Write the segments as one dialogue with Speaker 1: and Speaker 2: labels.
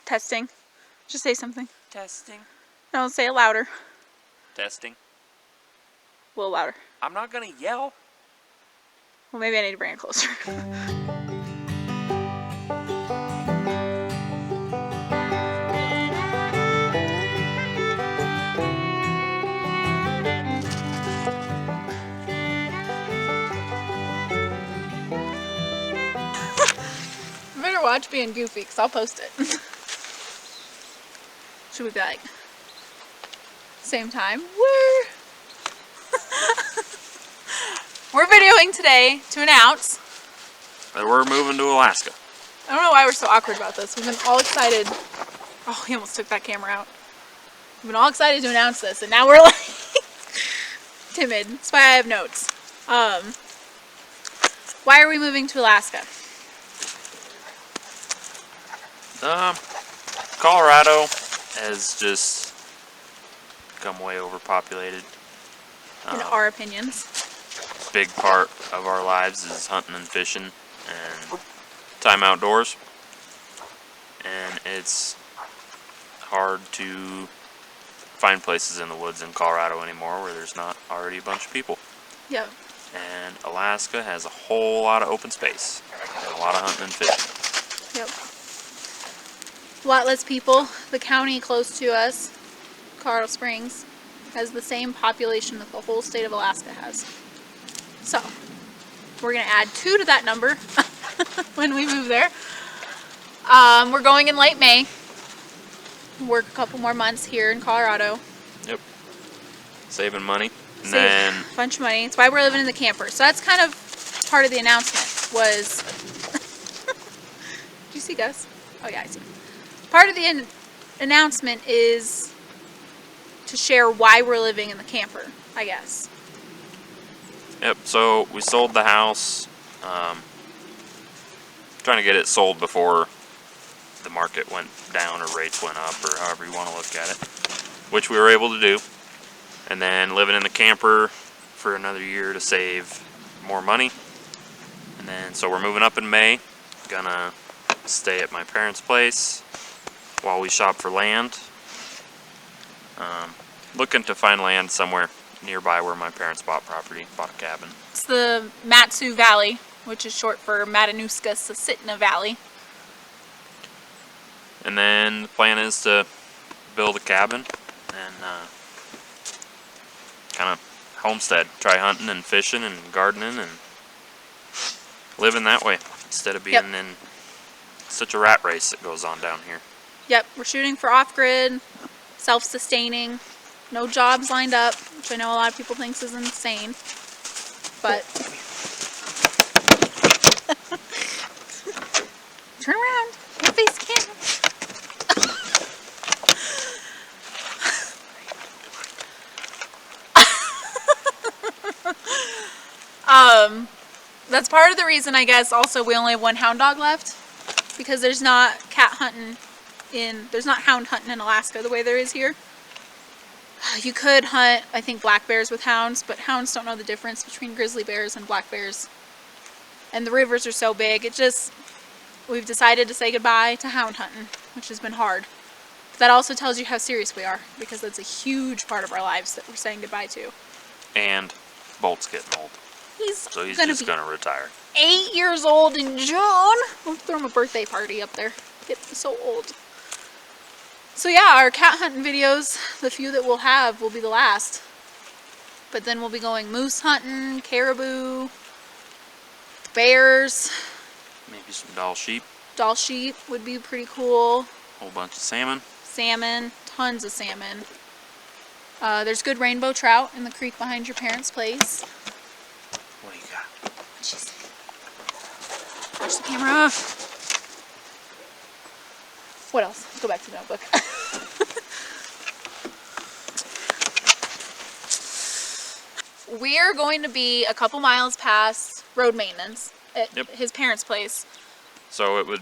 Speaker 1: Testing. Just say something.
Speaker 2: Testing.
Speaker 1: No, say it louder.
Speaker 2: Testing.
Speaker 1: A little louder.
Speaker 2: I'm not gonna yell.
Speaker 1: Well, maybe I need to bring it closer. You better watch being goofy, because I'll post it. Should we be like, same time? We're videoing today to announce
Speaker 2: that we're moving to Alaska.
Speaker 1: I don't know why we're so awkward about this. We've been all excited. Oh, he almost took that camera out. We've been all excited to announce this, and now we're like timid. That's why I have notes. Why are we moving to Alaska?
Speaker 2: Colorado has just become way overpopulated.
Speaker 1: In our opinions.
Speaker 2: Big part of our lives is hunting and fishing and time outdoors. And it's hard to find places in the woods in Colorado anymore where there's not already a bunch of people.
Speaker 1: Yep.
Speaker 2: And Alaska has a whole lot of open space and a lot of hunting and fishing.
Speaker 1: Yep. A lot less people. The county close to us, Colorado Springs, has the same population that the whole state of Alaska has. So, we're going to add 2 to that number when we move there. We're going in late May. Work a couple more months here in Colorado.
Speaker 2: Yep. Saving money. And
Speaker 1: Save
Speaker 2: then
Speaker 1: a bunch of money. That's why we're living in the camper. So that's kind of part of the announcement was... Did you see Gus? Oh yeah, I see. Part of the announcement is to share why we're living in the camper, I guess.
Speaker 2: Yep, so we sold the house, trying to get it sold before the market went down or rates went up or however you want to look at it, which we were able to do. And then living in the camper for another year to save more money. And then, so we're moving up in May, gonna stay at my parents' place while we shop for land. Looking to find land somewhere nearby where my parents bought a cabin.
Speaker 1: It's the Matsu Valley, which is short for Matanuska-Susitna Valley.
Speaker 2: And then the plan is to build a cabin and kind of homestead, try hunting and fishing and gardening and living that way instead of being in such a rat race that goes on down here.
Speaker 1: Yep, we're shooting for off-grid, self-sustaining. No jobs lined up, which I know a lot of people think is insane, but turn around, your face camera. That's part of the reason, I guess. Also, we only have 1 hound dog left because there's not there's not hound hunting in Alaska the way there is here. You could hunt, I think, black bears with hounds, but hounds don't know the difference between grizzly bears and black bears. And the rivers are so big, we've decided to say goodbye to hound hunting, which has been hard. But that also tells you how serious we are, because that's a huge part of our lives that we're saying goodbye to.
Speaker 2: And Bolt's getting old. So he's just gonna retire.
Speaker 1: 8 years old in June. We'll throw him a birthday party up there. Get so old. So yeah, our cat hunting videos, the few that we'll have, will be the last. But then we'll be going moose hunting, caribou, bears.
Speaker 2: Maybe some doll sheep.
Speaker 1: Doll sheep would be pretty cool.
Speaker 2: Whole bunch of salmon.
Speaker 1: Salmon, tons of salmon. There's good rainbow trout in the creek behind your parents' place.
Speaker 2: What do you got?
Speaker 1: What'd she say? Watch the camera. What else? Let's go back to the notebook. We're going to be a couple miles past road maintenance at his parents' place.
Speaker 2: So it would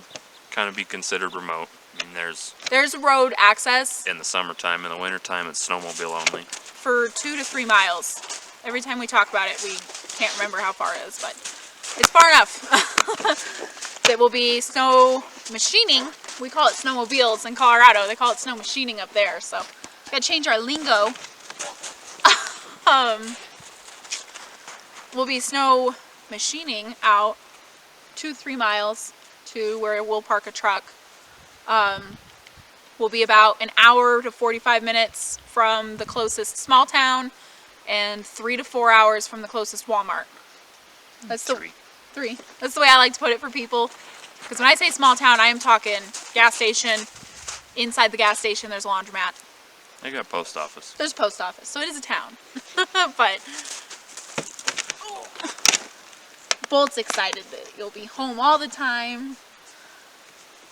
Speaker 2: kind of be considered remote. I mean,
Speaker 1: there's road access.
Speaker 2: In the summertime. In the wintertime, it's snowmobile only.
Speaker 1: For 2 to 3 miles. Every time we talk about it, we can't remember how far it is, but it's far enough. It will be snow machining We call it snowmobiles in Colorado. They call it snow machining up there. So gotta change our lingo. We'll be snow machining out 2-3 miles to where we'll park a truck. We'll be about an hour to 45 minutes from the closest small town and 3 to 4 hours from the closest Walmart. That's the three. That's the way I like to put it for people. Because when I say small town, I am talking gas station. Inside the gas station, there's a laundromat.
Speaker 2: They got a post office.
Speaker 1: There's a post office, so it is a town. But Bolt's excited that you'll be home all the time.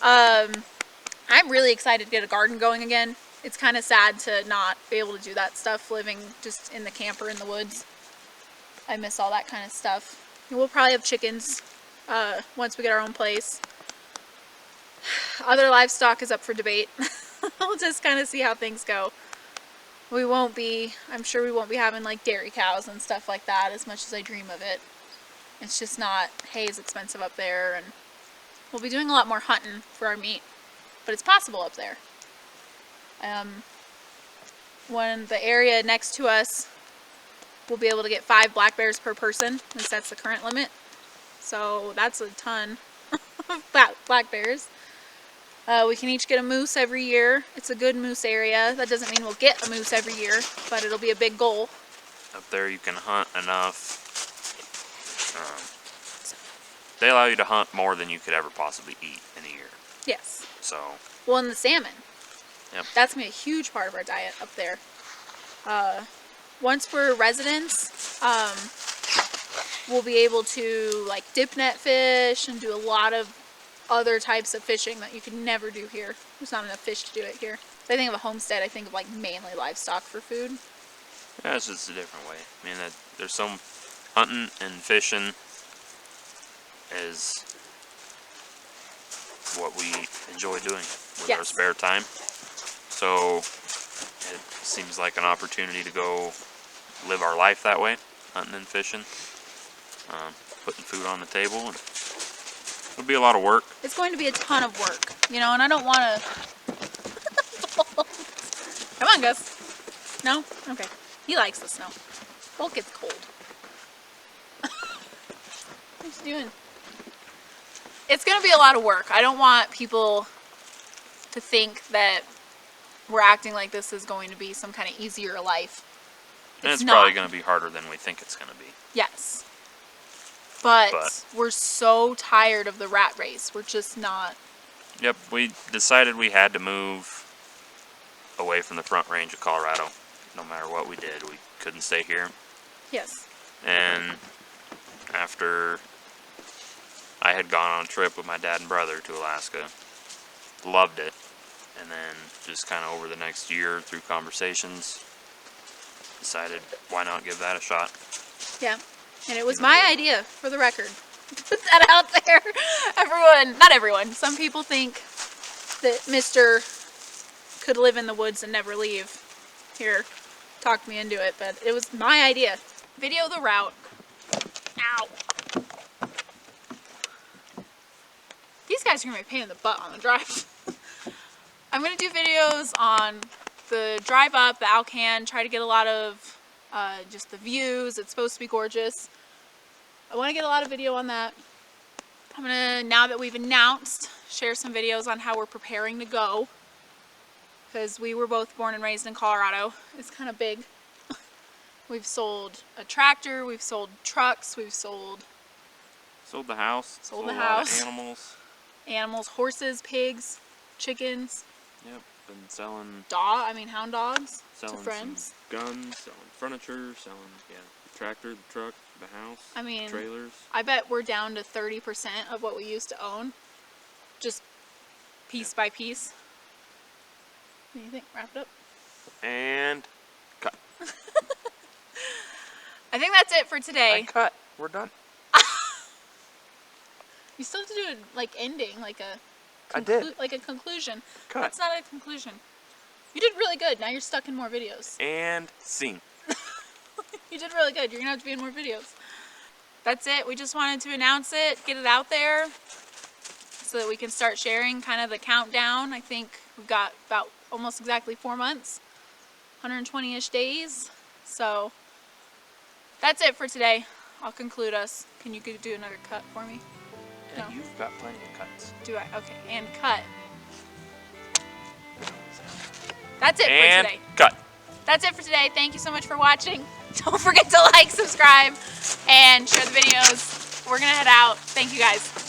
Speaker 1: I'm really excited to get a garden going again. It's kind of sad to not be able to do that stuff living just in the camper in the woods. I miss all that kind of stuff. We'll probably have chickens once we get our own place. Other livestock is up for debate. We'll just kind of see how things go. I'm sure we won't be having like dairy cows and stuff like that as much as I dream of it. It's just not, hay is expensive up there, and we'll be doing a lot more hunting for our meat, but it's possible up there. When the area next to us, we'll be able to get 5 black bears per person, at least that's the current limit. So that's a ton of black bears. We can each get a moose every year. It's a good moose area. That doesn't mean we'll get a moose every year, but it'll be a big goal.
Speaker 2: Up there you can hunt enough. They allow you to hunt more than you could ever possibly eat in a year.
Speaker 1: Yes.
Speaker 2: So.
Speaker 1: Well, and the salmon.
Speaker 2: Yep.
Speaker 1: That's going to be a huge part of our diet up there. Once we're residents, we'll be able to like dip net fish and do a lot of other types of fishing that you can never do here. There's not enough fish to do it here. So I think of a homestead, I think of like mainly livestock for food.
Speaker 2: Yeah, it's just a different way. I mean, there's some hunting and fishing is what we enjoy doing with our spare time. So it seems like an opportunity to go live our life that way, hunting and fishing, putting food on the table. And it'll be a lot of work.
Speaker 1: It's going to be a ton of work, you know, and I don't want to... Come on, Gus. No? Okay. He likes the snow. Bolt gets cold. What's he doing? It's going to be a lot of work. I don't want people to think that we're acting like this is going to be some kind of easier life.
Speaker 2: And it's probably going to be harder than we think it's going to be.
Speaker 1: Yes. But we're so tired of the rat race. We're just not.
Speaker 2: Yep, we decided we had to move away from the Front Range of Colorado. No matter what we did, we couldn't stay here.
Speaker 1: Yes.
Speaker 2: And after I had gone on a trip with my dad and brother to Alaska, loved it, and then just kind of over the next year through conversations, decided why not give that a shot.
Speaker 1: Yeah. And it was my idea, for the record. Put that out there. Everyone, not everyone, some people think that Mr. could live in the woods and never leave. Here, talked me into it, but it was my idea. Video the route. Ow. These guys are going to be a pain in the butt on the drive. I'm going to do videos on the drive up, the Alcan, try to get a lot of just the views. It's supposed to be gorgeous. I want to get a lot of video on that. I'm going to, now that we've announced, share some videos on how we're preparing to go. Because we were both born and raised in Colorado. It's kind of big. We've sold a tractor, we've sold trucks, we've sold
Speaker 2: the house.
Speaker 1: Sold the house.
Speaker 2: A lot of animals.
Speaker 1: Animals, horses, pigs, chickens.
Speaker 2: Yep, been selling
Speaker 1: hound dogs to
Speaker 2: selling
Speaker 1: friends.
Speaker 2: Some guns, selling furniture, selling the tractor, the truck, the house, trailers.
Speaker 1: I bet we're down to 30% of what we used to own. Just piece by piece. What do you think? Wrap it up.
Speaker 2: And cut.
Speaker 1: I think that's it for today.
Speaker 2: And cut. We're done.
Speaker 1: You still have to do a ending, like a conclusion.
Speaker 2: Cut.
Speaker 1: That's not a conclusion. You did really good. Now you're stuck in more videos.
Speaker 2: And scene.
Speaker 1: You did really good. You're gonna have to be in more videos. That's it. We just wanted to announce it, get it out there. so that we can start sharing kind of the countdown. I think we've got about almost exactly 4 months, 120-ish days. So that's it for today. I'll conclude us. Can you do another cut for me?
Speaker 2: Yeah,
Speaker 1: No.
Speaker 2: you've got plenty of cuts.
Speaker 1: Do I? Okay, and cut. That's it
Speaker 2: And
Speaker 1: for today.
Speaker 2: cut.
Speaker 1: That's it for today. Thank you so much for watching. Don't forget to like, subscribe, and share the videos. We're gonna head out. Thank you guys.